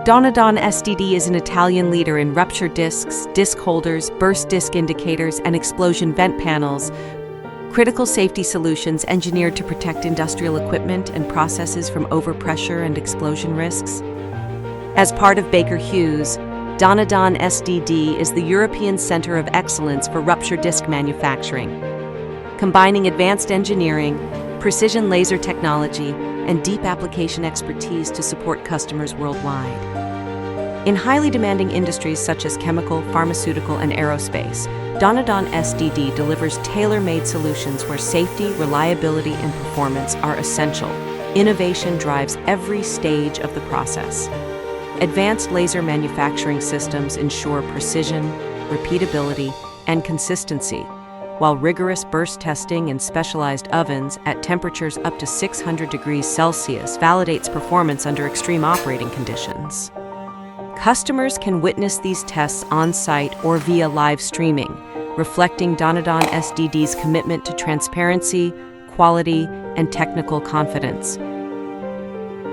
Donadon SDD is an Italian leader in rupture discs, disc holders, burst disc indicators, and explosion vent panels, critical safety solutions engineered to protect industrial equipment and processes from overpressure and explosion risks. As part of Baker Hughes, Donadon SDD is the European Center of Excellence for Rupture Disc Manufacturing, combining advanced engineering, precision laser technology, and deep application expertise to support customers worldwide. In highly demanding industries such as chemical, pharmaceutical, and aerospace, Donadon SDD delivers tailor-made solutions where safety, reliability, and performance are essential. Innovation drives every stage of the process. Advanced laser manufacturing systems ensure precision, repeatability, and consistency, while rigorous burst testing in specialized ovens at temperatures up to 600 degrees Celsius validates performance under extreme operating conditions. Customers can witness these tests on-site or via live streaming, reflecting Donadon SDD's commitment to transparency, quality, and technical confidence.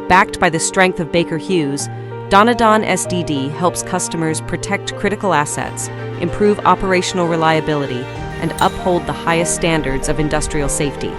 Backed by the strength of Baker Hughes, Donadon SDD helps customers protect critical assets, improve operational reliability, and uphold the highest standards of industrial safety.